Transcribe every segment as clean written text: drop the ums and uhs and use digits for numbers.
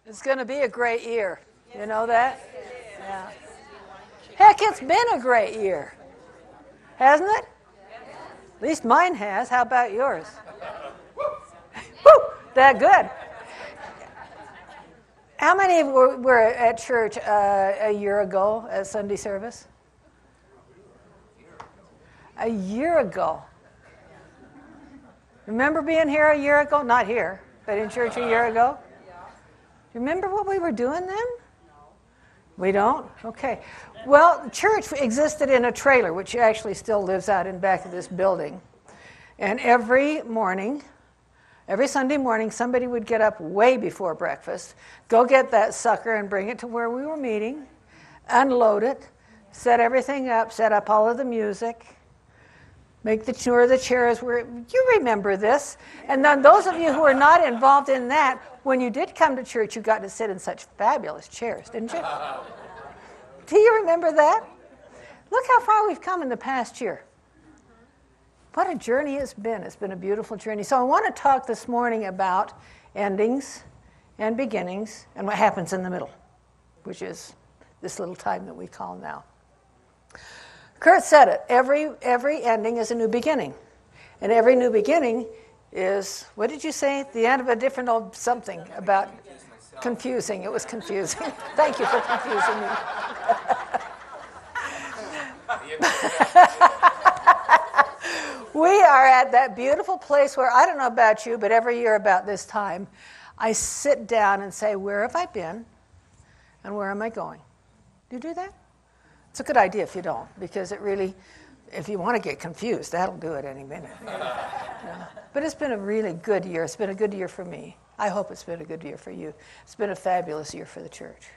It's going to be a great year. You know that? Yeah. Heck, it's been a great year. Hasn't it? At least mine has. How about yours? Woo! That good. How many were at church a year ago at Sunday service? A year ago. Remember being here a year ago? Not here, but in church a year ago? Remember what we were doing then? We don't? Okay. Well, church existed in a trailer, which actually still lives out in back of this building. And every Sunday morning, somebody would get up way before breakfast, go get that sucker and bring it to where we were meeting, unload it, set everything up, set up all of the music, make sure the chairs were, you remember this. And then those of you who are not involved in that, when you did come to church, you got to sit in such fabulous chairs, didn't you? Do you remember that? Look how far we've come in the past year. What a journey it's been. It's been a beautiful journey. So I want to talk this morning about endings and beginnings and what happens in the middle, which is this little time that we call now. Kurt said it. Every ending is a new beginning. And every new beginning is, what did you say? The end of a different old something about confusing. It was confusing. Thank you for confusing me. We are at that beautiful place where, I don't know about you, but every year about this time, I sit down and say, where have I been and where am I going? Do you do that? It's a good idea if you don't, because it really, if you want to get confused, that'll do it any minute. Yeah. But it's been a really good year. It's been a good year for me. I hope it's been a good year for you. It's been a fabulous year for the church.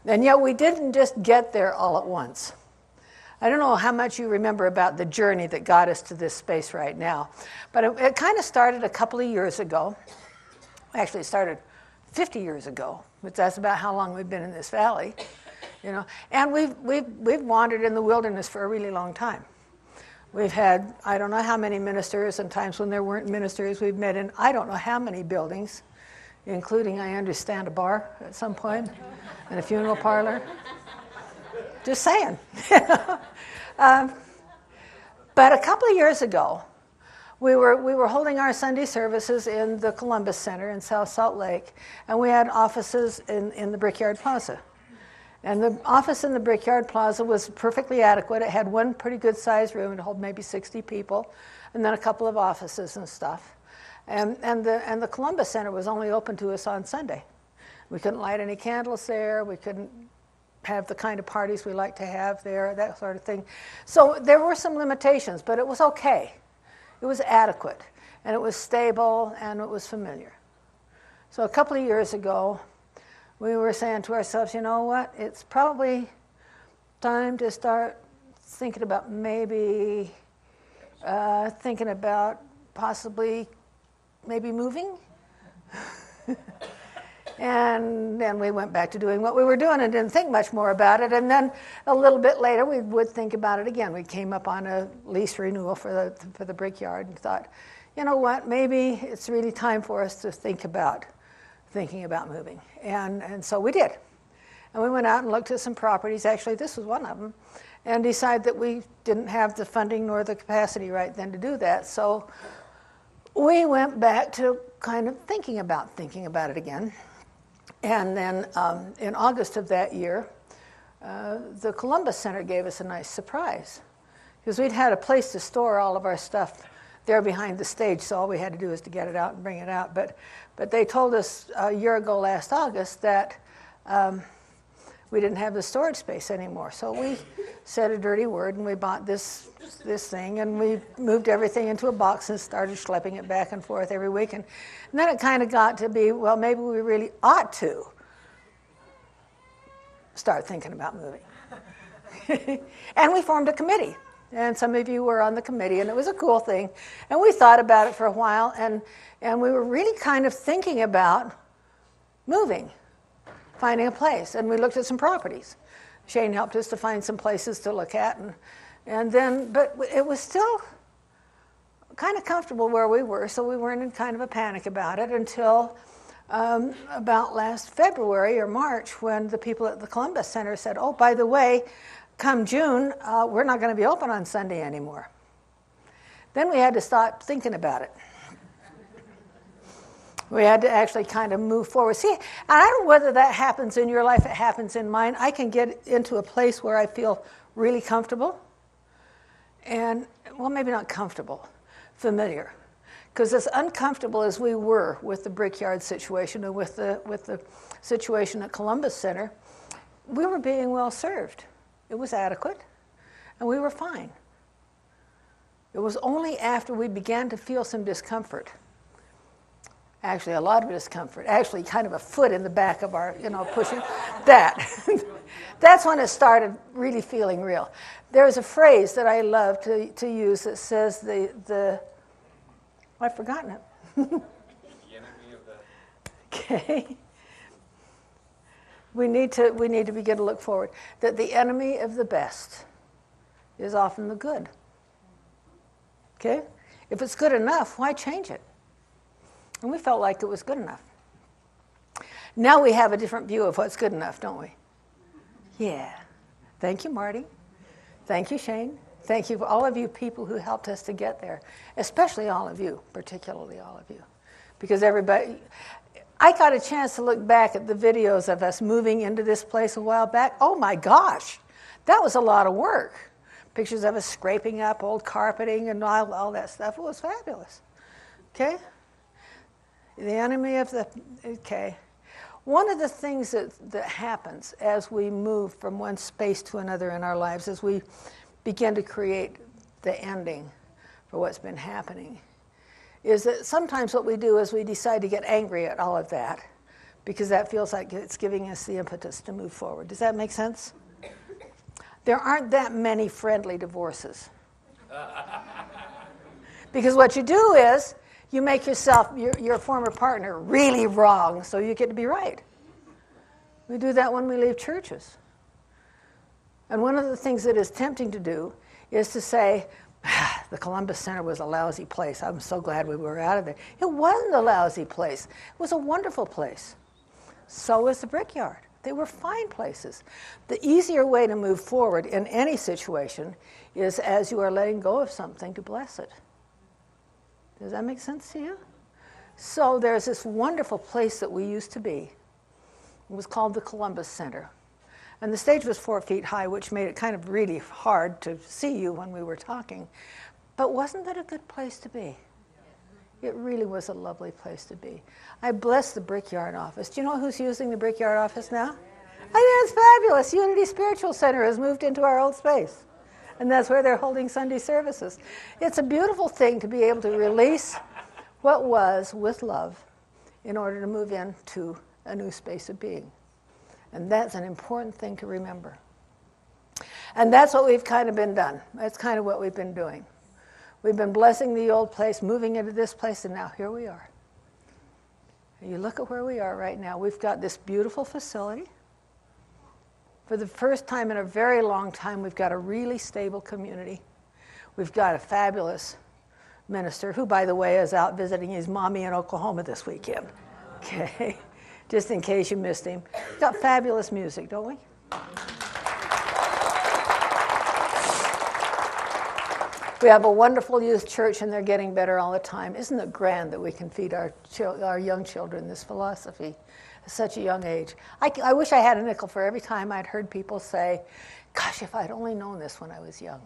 And yet we didn't just get there all at once. I don't know how much you remember about the journey that got us to this space right now, but it kind of started a couple of years ago. Actually, it started 50 years ago, but that's about how long we've been in this valley, you know. And we've wandered in the wilderness for a really long time. We've had, I don't know how many ministers, and times when there weren't ministers, we've met in I don't know how many buildings, including, I understand, a bar at some point, and a funeral parlor. Just saying. But a couple of years ago, we were holding our Sunday services in the Columbus Center in South Salt Lake, and we had offices in the Brickyard Plaza. And the office in the Brickyard Plaza was perfectly adequate. It had one pretty good-sized room to hold maybe 60 people, and then a couple of offices and stuff. And the Columbus Center was only open to us on Sunday. We couldn't light any candles there. We couldn't have the kind of parties we like to have there, that sort of thing. So there were some limitations, but it was okay. It was adequate, and it was stable, and it was familiar. So a couple of years ago, we were saying to ourselves, you know what, it's probably time to start thinking about maybe, thinking about possibly maybe moving. And then we went back to doing what we were doing and didn't think much more about it. And then a little bit later, we would think about it again. We came up on a lease renewal for the Brickyard and thought, you know what, maybe it's really time for us to thinking about moving. And so we did. And we went out and looked at some properties. Actually, this was one of them. And decided that we didn't have the funding nor the capacity right then to do that. So we went back to kind of thinking about it again. And then in August of that year, the Columbus Center gave us a nice surprise, because we'd had a place to store all of our stuff there behind the stage, so all we had to do was to get it out and bring it out. But they told us a year ago last August that we didn't have the storage space anymore. So we said a dirty word, and we bought this thing, and we moved everything into a box and started schlepping it back and forth every week. And then it kind of got to be, well, maybe we really ought to start thinking about moving. And we formed a committee. And some of you were on the committee, and it was a cool thing. And we thought about it for a while, and we were really kind of thinking about moving, finding a place. And we looked at some properties. Shane helped us to find some places to look at. And then, but it was still kind of comfortable where we were, so we weren't in kind of a panic about it until about last February or March when the people at the Columbus Center said, oh, by the way, come June, we're not going to be open on Sunday anymore. Then we had to stop thinking about it. We had to actually kind of move forward. See, and I don't know whether that happens in your life, it happens in mine. I can get into a place where I feel really comfortable. And, well, maybe not comfortable, familiar. Because as uncomfortable as we were with the Brickyard situation and with the situation at Columbus Center, we were being well served. It was adequate, and we were fine. It was only after we began to feel some discomfort, actually a lot of discomfort, actually kind of a foot in the back of our, pushing, that's when it started really feeling real. There's a phrase that I love to use that says I've forgotten it. The enemy of the... Okay. We need to begin to look forward. That the enemy of the best is often the good. Okay? If it's good enough, why change it? And we felt like it was good enough. Now we have a different view of what's good enough, don't we? Yeah. Thank you, Marty. Thank you, Shane. Thank you for all of you people who helped us to get there, especially all of you, particularly all of you. Because everybody, I got a chance to look back at the videos of us moving into this place a while back. Oh my gosh, that was a lot of work. Pictures of us scraping up old carpeting and all that stuff. It was fabulous. Okay? The enemy of the, okay. One of the things that happens as we move from one space to another in our lives, as we begin to create the ending for what's been happening, is that sometimes what we do is we decide to get angry at all of that because that feels like it's giving us the impetus to move forward. Does that make sense? There aren't that many friendly divorces. Because what you do is you make yourself, your former partner, really wrong so you get to be right. We do that when we leave churches. And one of the things that is tempting to do is to say, the Columbus Center was a lousy place. I'm so glad we were out of there. It wasn't a lousy place. It was a wonderful place. So was the Brickyard. They were fine places. The easier way to move forward in any situation is as you are letting go of something to bless it. Does that make sense to you? So there's this wonderful place that we used to be. It was called the Columbus Center. And the stage was 4 feet high, which made it kind of really hard to see you when we were talking. But wasn't that a good place to be? It really was a lovely place to be. I bless the Brickyard office. Do you know who's using the Brickyard office now? I think it's fabulous. Unity Spiritual Center has moved into our old space. And that's where they're holding Sunday services. It's a beautiful thing to be able to release what was with love in order to move into a new space of being. And that's an important thing to remember. And that's what we've kind of been done. That's kind of what we've been doing. We've been blessing the old place, moving into this place, and now here we are. And you look at where we are right now. We've got this beautiful facility. For the first time in a very long time, we've got a really stable community. We've got a fabulous minister, who, by the way, is out visiting his mommy in Oklahoma this weekend. Okay? Just in case you missed him. We've got fabulous music, don't we? We have a wonderful youth church, and they're getting better all the time. Isn't it grand that we can feed our young children this philosophy at such a young age? I wish I had a nickel for every time I'd heard people say, gosh, if I'd only known this when I was young.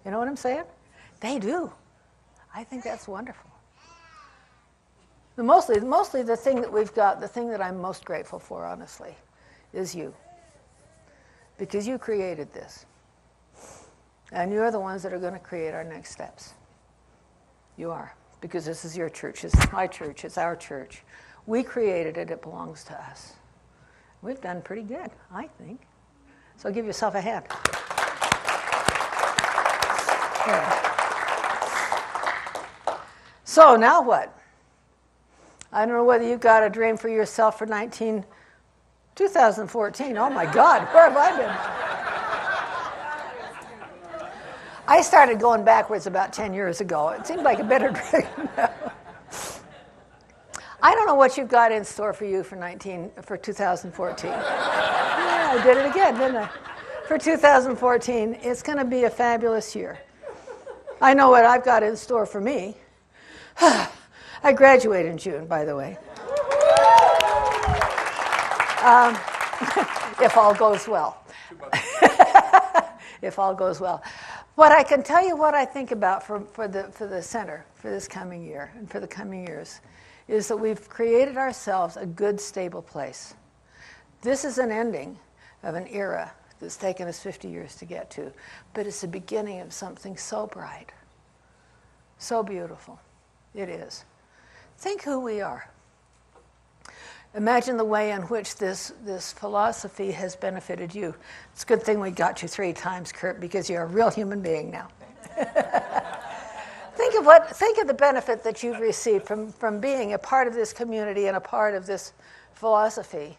You know what I'm saying? They do. I think that's wonderful. Mostly the thing that we've got, the thing that I'm most grateful for, honestly, is you. Because you created this. And you're the ones that are going to create our next steps. You are. Because this is your church. It's my church. It's our church. We created it. It belongs to us. We've done pretty good, I think. So give yourself a hand. Yeah. So now what? I don't know whether you've got a dream for yourself for 2014. Oh my God, where have I been? I started going backwards about 10 years ago. It seemed like a better dream now. I don't know what you've got in store for you for 2014. Yeah, I did it again, didn't I? For 2014, it's going to be a fabulous year. I know what I've got in store for me. I graduate in June, by the way. If all goes well. If all goes well. But I can tell you what I think about for the center for this coming year and for the coming years is that we've created ourselves a good, stable place. This is an ending of an era that's taken us 50 years to get to, but it's the beginning of something so bright, so beautiful. It is. Think who we are. Imagine the way in which this philosophy has benefited you. It's a good thing we got you 3 times, Kurt, because you're a real human being now. Think of the benefit that you've received from being a part of this community and a part of this philosophy.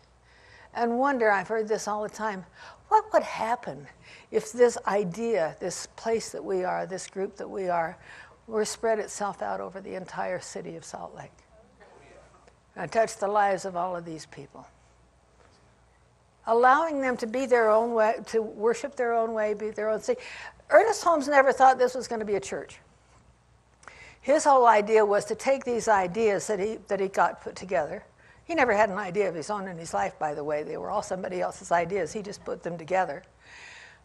And wonder, I've heard this all the time, what would happen if this idea, this place that we are, this group that we are, were spread itself out over the entire city of Salt Lake? And touch the lives of all of these people. Allowing them to be their own way, to worship their own way, be their own thing. Ernest Holmes never thought this was going to be a church. His whole idea was to take these ideas that he got put together. He never had an idea of his own in his life, by the way. They were all somebody else's ideas. He just put them together.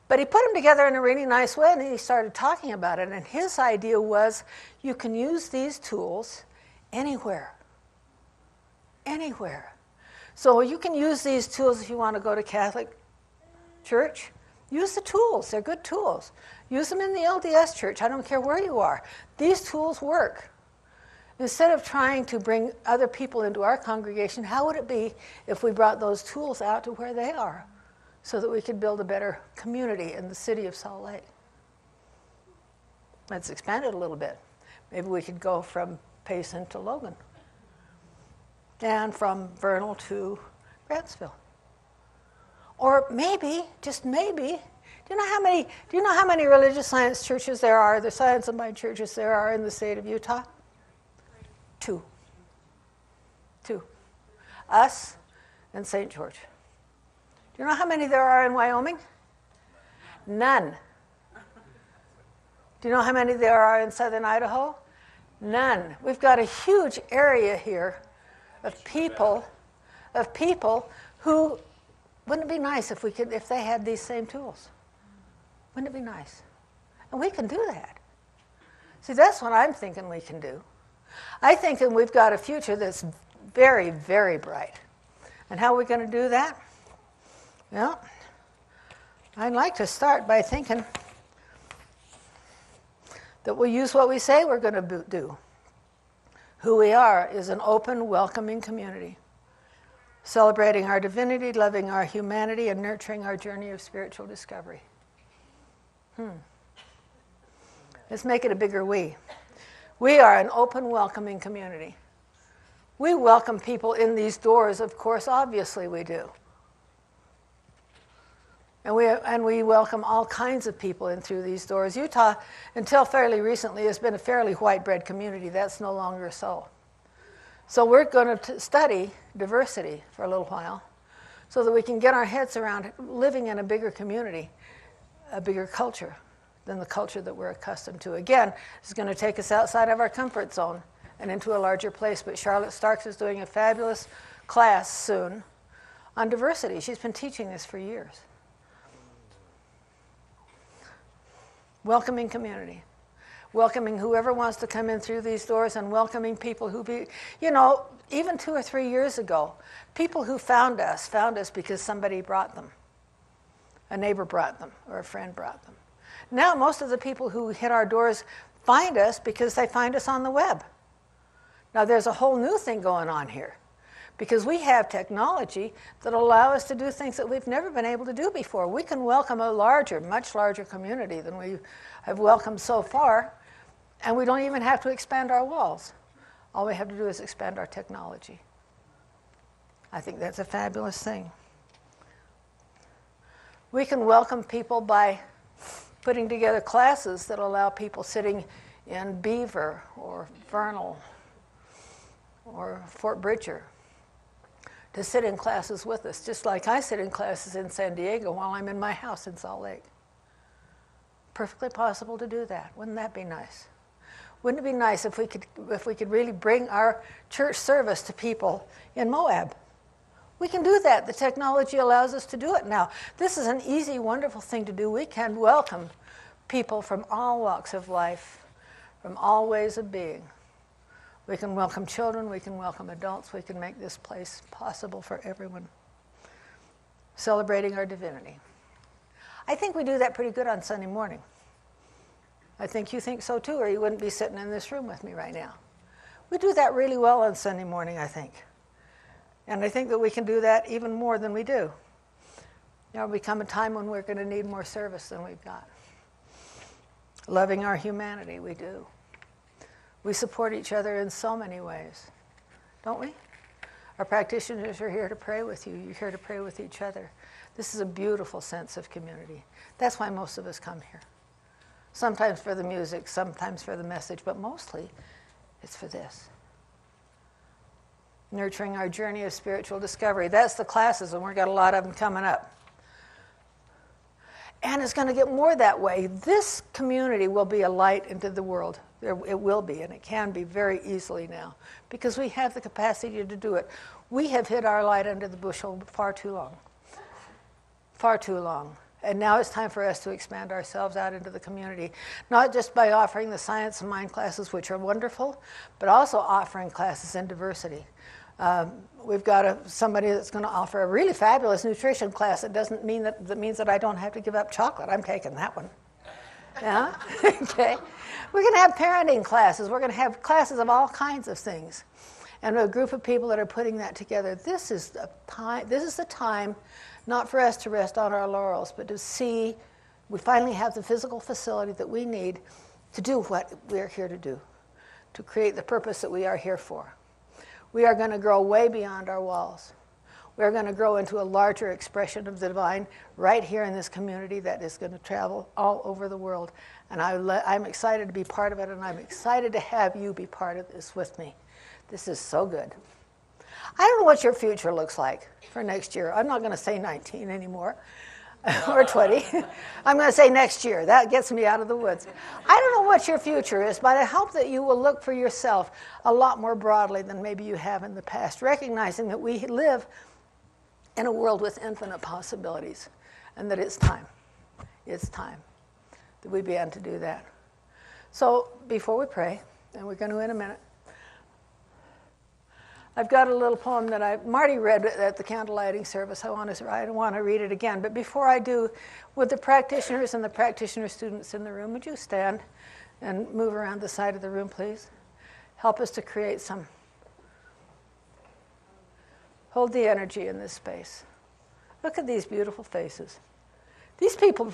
But he put them together in a really nice way, and he started talking about it. And his idea was you can use these tools anywhere. Anywhere. So you can use these tools if you want to go to Catholic church. Use the tools. They're good tools. Use them in the LDS church. I don't care where you are. These tools work. Instead of trying to bring other people into our congregation, how would it be if we brought those tools out to where they are so that we could build a better community in the city of Salt Lake? Let's expand it a little bit. Maybe we could go from Payson to Logan. And from Vernal to Grantsville. Or maybe, just maybe, do you know how many religious science churches there are, the science and mind churches there are in the state of Utah? 2. Us and St. George. Do you know how many there are in Wyoming? None. Do you know how many there are in southern Idaho? None. We've got a huge area here of people who, wouldn't it be nice if they had these same tools? Wouldn't it be nice? And we can do that. See, that's what I'm thinking we can do. I think that we've got a future that's very, very bright. And how are we going to do that? Well, I'd like to start by thinking that we'll use what we say we're going to do. Who we are is an open, welcoming community, celebrating our divinity, loving our humanity, and nurturing our journey of spiritual discovery. Let's make it a bigger we. We are an open, welcoming community. We welcome people in these doors, of course, obviously we do. And we welcome all kinds of people in through these doors. Utah, until fairly recently, has been a fairly white bread community. That's no longer so. So we're going to study diversity for a little while so that we can get our heads around living in a bigger community, a bigger culture than the culture that we're accustomed to. Again, it's going to take us outside of our comfort zone and into a larger place. But Charlotte Starks is doing a fabulous class soon on diversity. She's been teaching this for years. Welcoming community. Welcoming whoever wants to come in through these doors and welcoming people who even 2 or 3 years ago, people who found us because somebody brought them. A neighbor brought them or a friend brought them. Now most of the people who hit our doors find us because they find us on the web. Now there's a whole new thing going on here because we have technology that allow us to do things that we've never been able to do before. We can welcome a much larger community than we have welcomed so far, and we don't even have to expand our walls. All we have to do is expand our technology. I think that's a fabulous thing. We can welcome people by putting together classes that allow people sitting in Beaver or Vernal or Fort Bridger to sit in classes with us, just like I sit in classes in San Diego while I'm in my house in Salt Lake. Perfectly possible to do that. Wouldn't that be nice? Wouldn't it be nice if we could really bring our church service to people in Moab? We can do that. The technology allows us to do it now. This is an easy, wonderful thing to do. We can welcome people from all walks of life, from all ways of being. We can welcome children, we can welcome adults, we can make this place possible for everyone. Celebrating our divinity. I think we do that pretty good on Sunday morning. I think you think so too, or you wouldn't be sitting in this room with me right now. We do that really well on Sunday morning, I think. And I think that we can do that even more than we do. There will become a time when we're going to need more service than we've got. Loving our humanity, we do. We support each other in so many ways, don't we? Our practitioners are here to pray with you. You're here to pray with each other. This is a beautiful sense of community. That's why most of us come here. Sometimes for the music, sometimes for the message, but mostly it's for this. Nurturing our journey of spiritual discovery. That's the classes, and we've got a lot of them coming up. And it's going to get more that way. This community will be a light into the world. It will be, and it can be very easily now, because we have the capacity to do it. We have hid our light under the bushel far too long. Far too long. And now it's time for us to expand ourselves out into the community, not just by offering the science and mind classes, which are wonderful, but also offering classes in diversity. We've got somebody that's going to offer a really fabulous nutrition class. It doesn't mean that means that I don't have to give up chocolate. I'm taking that one. Yeah? Okay. We're going to have parenting classes. We're going to have classes of all kinds of things. And a group of people that are putting that together. This is the time not for us to rest on our laurels, but to see we finally have the physical facility that we need to do what we're here to do, to create the purpose that we are here for. We are going to grow way beyond our walls. We're going to grow into a larger expression of the divine right here in this community that is going to travel all over the world. And I'm excited to be part of it, and I'm excited to have you be part of this with me. This is so good. I don't know what your future looks like for next year. I'm not going to say 19 anymore, or 20. I'm going to say next year. That gets me out of the woods. I don't know what your future is, but I hope that you will look for yourself a lot more broadly than maybe you have in the past, recognizing that we live in a world with infinite possibilities, and that it's time that we begin to do that. So before we pray, and we're going to in a minute, I've got a little poem that Marty read at the candlelighting service. I want to read it again. But before I do, would the practitioners and the practitioner students in the room, would you stand and move around the side of the room, please? Help us to create some. Hold the energy in this space. Look at these beautiful faces. These people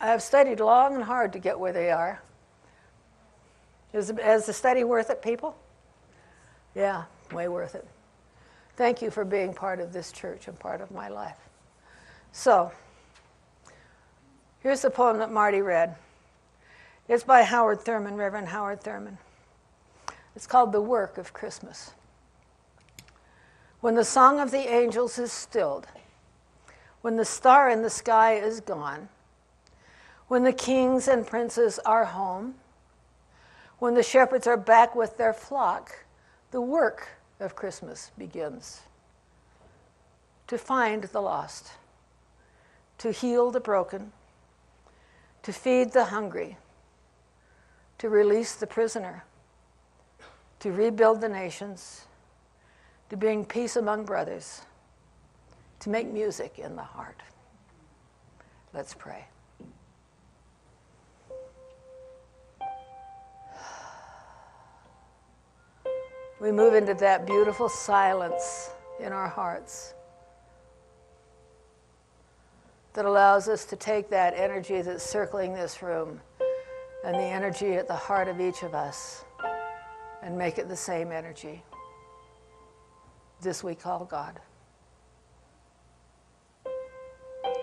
have studied long and hard to get where they are. Is the study worth it, people? Yeah. Way worth it. Thank you for being part of this church and part of my life. So, here's the poem that Marty read. It's by Howard Thurman, Reverend Howard Thurman. It's called The Work of Christmas. When the song of the angels is stilled, when the star in the sky is gone, when the kings and princes are home, when the shepherds are back with their flock, the work of Christmas begins. To find the lost, to heal the broken, to feed the hungry, to release the prisoner, to rebuild the nations, to bring peace among brothers, to make music in the heart. Let's pray. We move into that beautiful silence in our hearts that allows us to take that energy that's circling this room and the energy at the heart of each of us and make it the same energy. This we call God.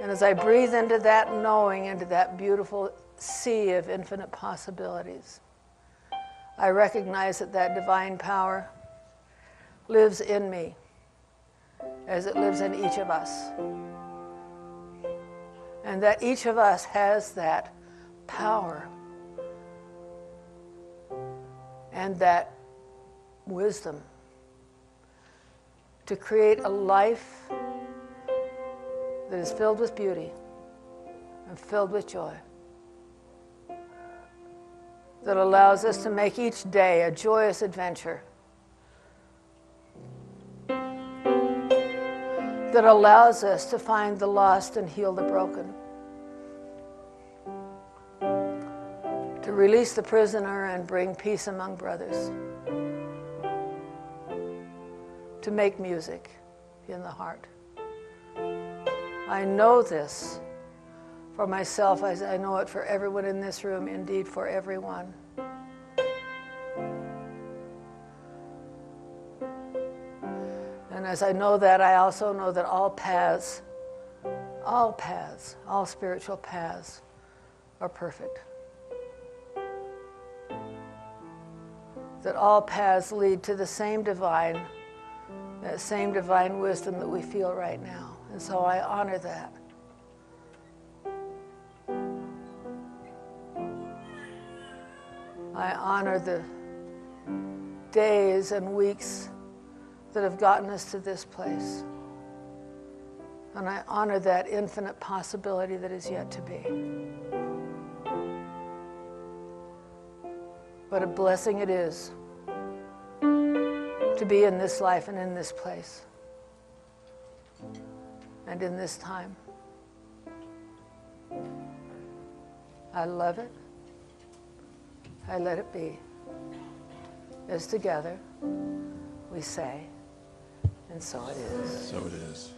And as I breathe into that knowing, into that beautiful sea of infinite possibilities, I recognize that divine power, lives in me as it lives in each of us. And that each of us has that power and that wisdom to create a life that is filled with beauty and filled with joy, that allows us to make each day a joyous adventure, that allows us to find the lost and heal the broken, to release the prisoner and bring peace among brothers, to make music in the heart. I know this for myself as I know it for everyone in this room, indeed for everyone. And as I know that, I also know that all spiritual paths are perfect. That all paths lead to the same divine, that same divine wisdom that we feel right now. And so I honor that. I honor the days and weeks that have gotten us to this place. And I honor that infinite possibility that is yet to be. What a blessing it is to be in this life and in this place and in this time. I love it. I let it be. As together we say, and so it is. So it is.